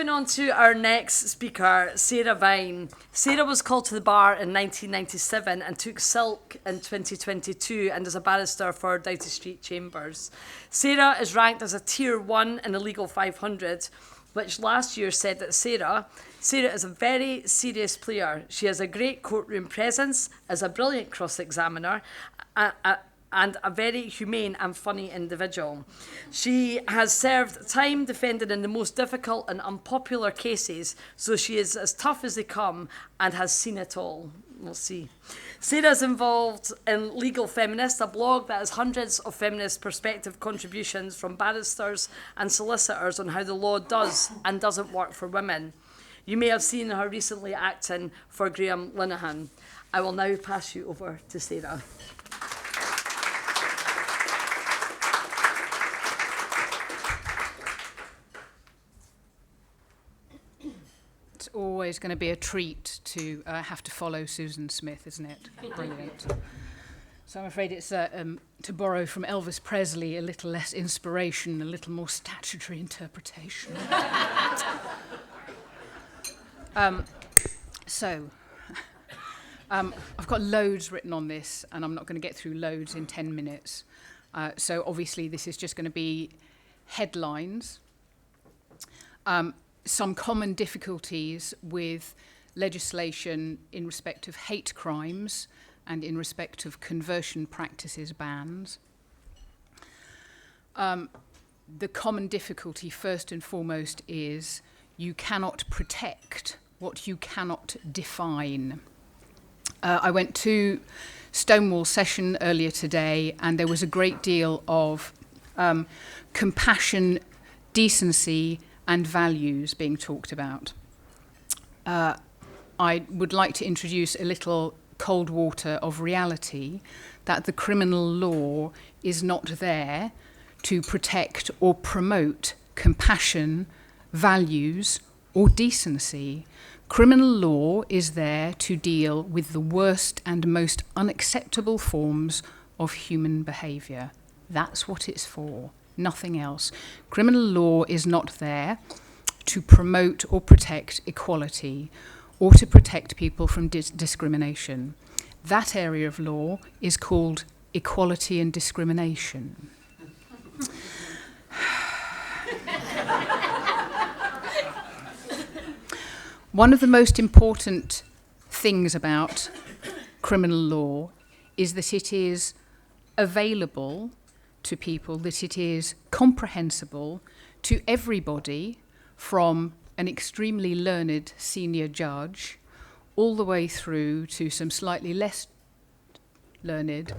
moving on to our next speaker, Sarah Vine. Sarah was called to the bar in 1997 and took silk in 2022 and is a barrister for Doughty Street Chambers. Sarah is ranked as a Tier 1 in the Legal 500, which last year said that Sarah is a very serious player. She has a great courtroom presence, is a brilliant cross-examiner, and a very humane and funny individual. She has served time defending in the most difficult and unpopular cases, so she is as tough as they come and has seen it all. We'll see. Sarah's involved in Legal Feminist, a blog that has hundreds of feminist perspective contributions from barristers and solicitors on how the law does and doesn't work for women. You may have seen her recently acting for Graham Linehan. I will now pass you over to Sarah. It's always going to be a treat to have to follow Susan Smith, isn't it? Brilliant. So I'm afraid it's, to borrow from Elvis Presley, a little less inspiration, a little more statutory interpretation. I've got loads written on this, and I'm not going to get through loads in 10 minutes. So obviously this is just going to be headlines. Some common difficulties with legislation in respect of hate crimes and in respect of conversion practices bans. The common difficulty, first and foremost, is you cannot protect what you cannot define. I went to Stonewall session earlier today, and there was a great deal of compassion, decency, and values being talked about. I would like to introduce a little cold water of reality, that the criminal law is not there to protect or promote compassion, values, or decency. Criminal law is there to deal with the worst and most unacceptable forms of human behaviour. That's what it's for. Nothing else. Criminal law is not there to promote or protect equality or to protect people from discrimination. That area of law is called equality and discrimination. One of the most important things about criminal law is that it is available to people, that it is comprehensible to everybody, from an extremely learned senior judge all the way through to some slightly less learned,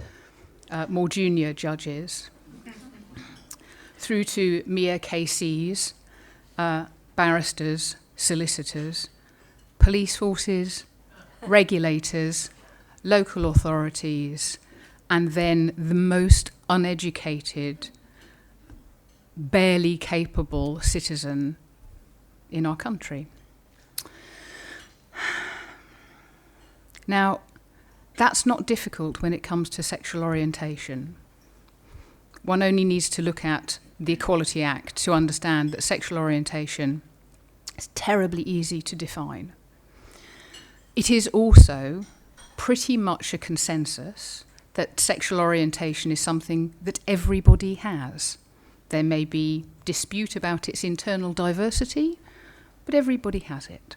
more junior judges, through to mere KCs, barristers, solicitors, police forces, regulators, local authorities, and then the most uneducated, barely capable citizen in our country. Now, that's not difficult when it comes to sexual orientation. One only needs to look at the Equality Act to understand that sexual orientation is terribly easy to define. It is also pretty much a consensus that sexual orientation is something that everybody has. There may be dispute about its internal diversity, but everybody has it.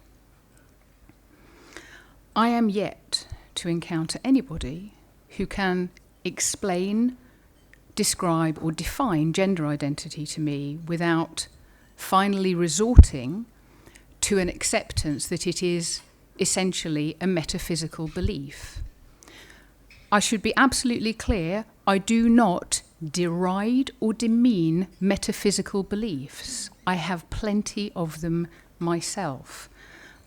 I am yet to encounter anybody who can explain, describe, or define gender identity to me without finally resorting to an acceptance that it is essentially a metaphysical belief. I should be absolutely clear, I do not deride or demean metaphysical beliefs. I have plenty of them myself.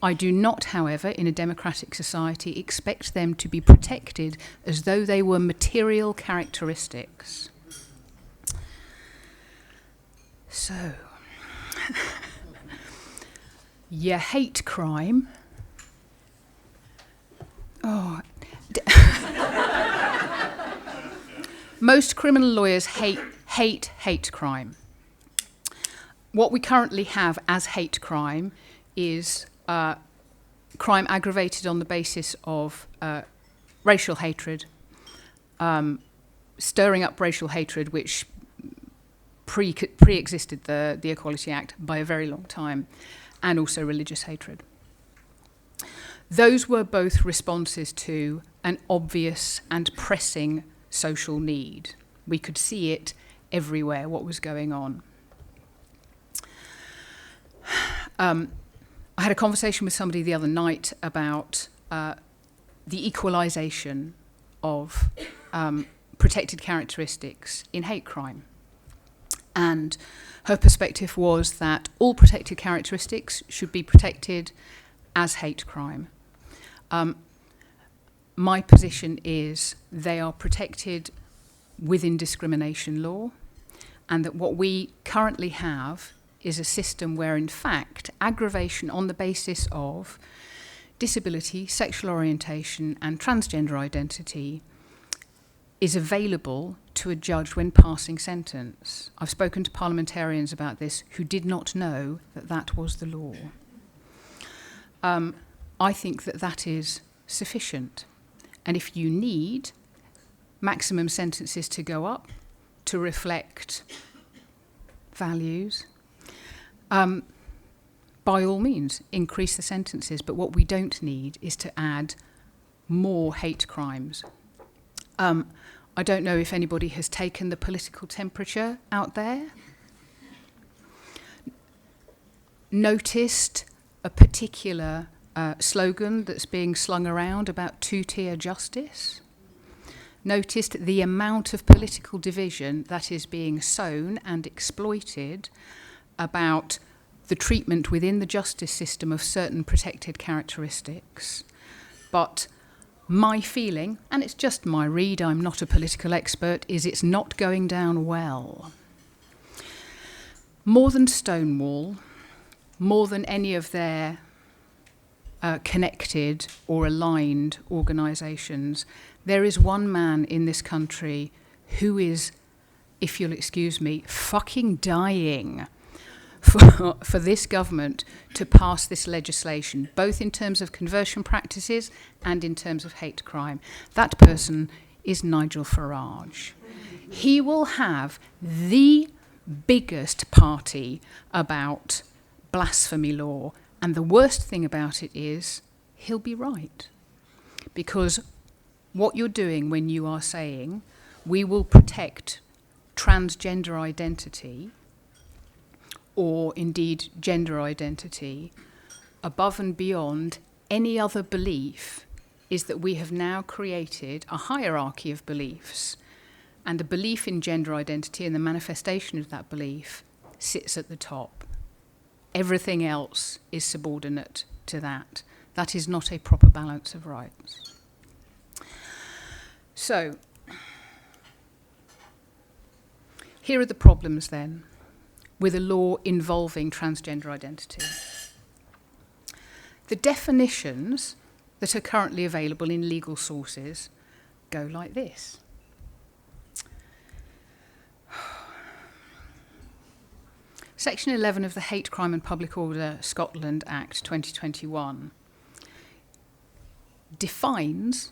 I do not, however, in a democratic society, expect them to be protected as though they were material characteristics. So, your hate crime. Oh. Most criminal lawyers hate crime. what we currently have as hate crime is crime aggravated on the basis of racial hatred, stirring up racial hatred, which pre-existed the Equality Act by a very long time, and also religious hatred. Those were both responses to an obvious and pressing social need. We could see it everywhere, what was going on. I had a conversation with somebody the other night about the equalisation of protected characteristics in hate crime. And her perspective was that all protected characteristics should be protected as hate crime. My position is they are protected within discrimination law, and that what we currently have is a system where, in fact, aggravation on the basis of disability, sexual orientation, and transgender identity is available to a judge when passing sentence. I've spoken to parliamentarians about this who did not know that that was the law. I think that that is sufficient. And if you need maximum sentences to go up to reflect values, by all means, increase the sentences. But what we don't need is to add more hate crimes. I don't know if anybody has taken the political temperature out there. Noticed a particular slogan that's being slung around about two-tier justice. Noticed the amount of political division that is being sown and exploited about the treatment within the justice system of certain protected characteristics. But my feeling, and it's just my read, I'm not a political expert, is it's not going down well. More than Stonewall, more than any of their connected or aligned organisations, there is one man in this country who is, if you'll excuse me, fucking dying for this government to pass this legislation, both in terms of conversion practices and in terms of hate crime. That person is Nigel Farage. He will have the biggest party about blasphemy law, and the worst thing about it is he'll be right. Because what you're doing when you are saying we will protect transgender identity, or indeed gender identity, above and beyond any other belief, is that we have now created a hierarchy of beliefs, and a belief in gender identity and the manifestation of that belief sits at the top. Everything else is subordinate to that. That is not a proper balance of rights. So, here are the problems then with a law involving transgender identity. The definitions that are currently available in legal sources go like this. Section 11 of the Hate Crime and Public Order Scotland Act 2021 defines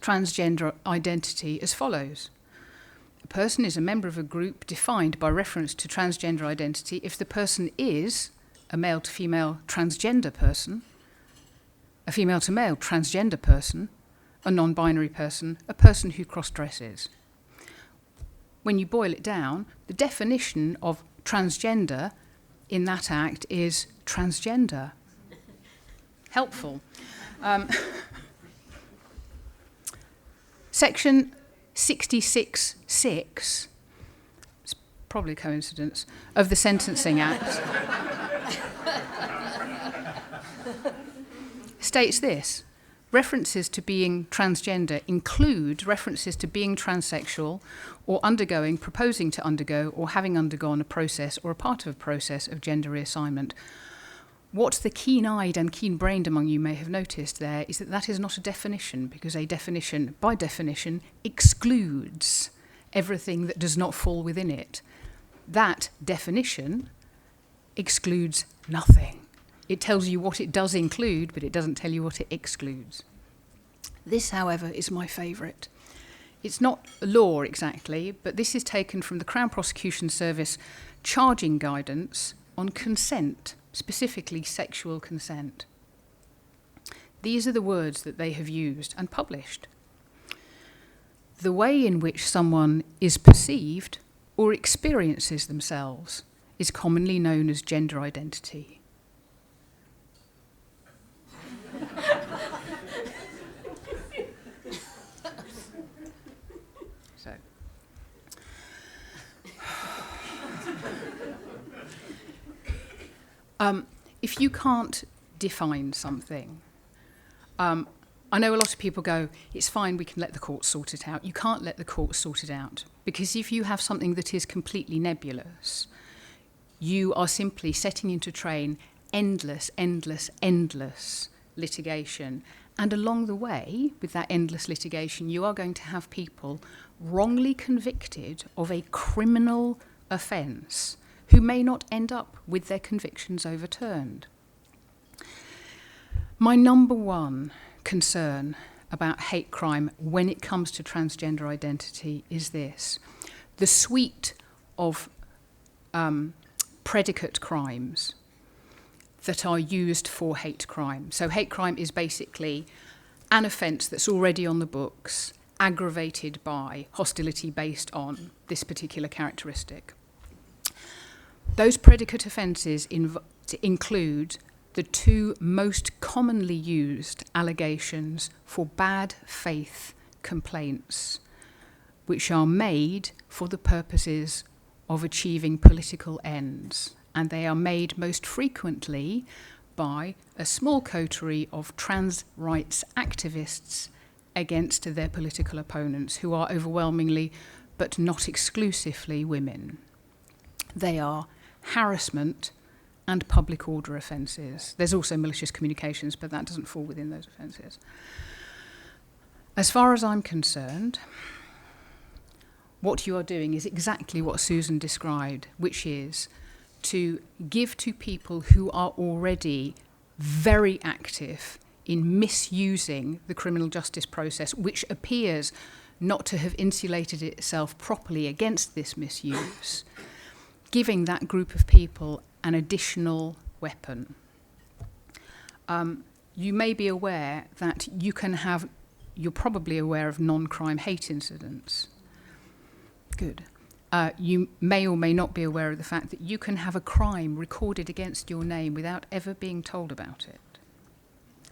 transgender identity as follows. A person is a member of a group defined by reference to transgender identity if the person is a male to female transgender person, a female to male transgender person, a non-binary person, a person who cross-dresses. When you boil it down, the definition of transgender in that act is transgender. Helpful. Section 66(6), it's probably a coincidence, of the Sentencing Act states this: references to being transgender include references to being transsexual or undergoing, proposing to undergo, or having undergone a process or a part of a process of gender reassignment. What the keen-eyed and keen-brained among you may have noticed there is that that is not a definition, because a definition, by definition, excludes everything that does not fall within it. that definition excludes nothing. It tells you what it does include, but it doesn't tell you what it excludes. This, however, is my favourite. It's not law exactly, but this is taken from the Crown Prosecution Service charging guidance on consent, specifically sexual consent. These are the words that they have used and published. The way in which someone is perceived or experiences themselves is commonly known as gender identity. So, if you can't define something, I know a lot of people go, it's fine, we can let the courts sort it out. You can't let the courts sort it out, because if you have something that is completely nebulous, you are simply setting into train endless litigation. And along the way, with that endless litigation, you are going to have people wrongly convicted of a criminal offence who may not end up with their convictions overturned. My number one concern about hate crime when it comes to transgender identity is this. The suite of predicate crimes that are used for hate crime. So hate crime is basically an offence that's already on the books, aggravated by hostility based on this particular characteristic. Those predicate offences include the two most commonly used allegations for bad faith complaints, which are made for the purposes of achieving political ends. And they are made most frequently by a small coterie of trans rights activists against their political opponents, who are overwhelmingly, but not exclusively, women. They are harassment and public order offences. There's also malicious communications, but that doesn't fall within those offences. As far as I'm concerned, what you are doing is exactly what Susan described, which is to give to people who are already very active in misusing the criminal justice process, which appears not to have insulated itself properly against this misuse, giving that group of people an additional weapon. You may be aware that you're probably aware of non-crime hate incidents. Good. You may or may not be aware of the fact that you can have a crime recorded against your name without ever being told about it.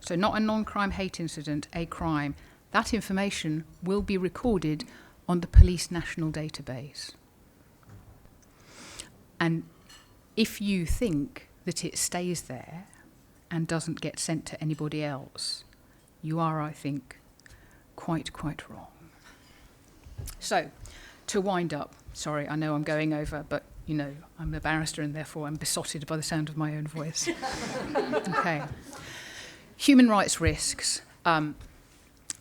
So not a non-crime hate incident, a crime. That information will be recorded on the police national database. And if you think that it stays there and doesn't get sent to anybody else, you are, I think, quite wrong. So, to wind up, sorry, I know I'm going over, but, you know, I'm a barrister and therefore I'm besotted by the sound of my own voice. Okay. Human rights risks. And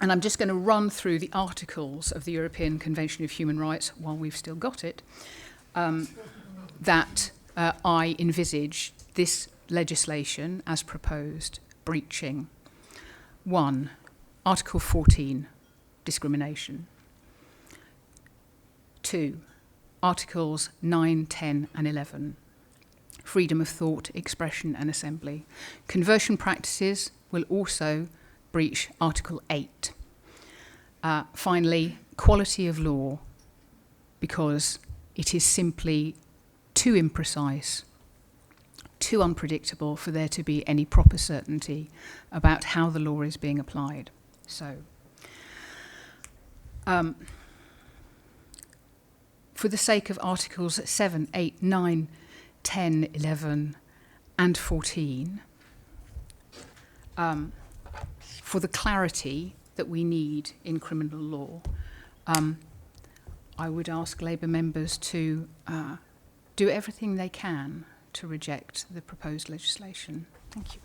I'm just going to run through the articles of the European Convention of Human Rights, while we've still got it, that I envisage this legislation as proposed breaching. 1, Article 14, discrimination. 2, Articles 9, 10 and 11, freedom of thought, expression and assembly. Conversion practices will also breach Article 8. Finally, quality of law, because it is simply too imprecise, too unpredictable for there to be any proper certainty about how the law is being applied. So, for the sake of Articles 7, 8, 9, 10, 11 and 14, for the clarity that we need in criminal law, I would ask Labour members to do everything they can to reject the proposed legislation. Thank you.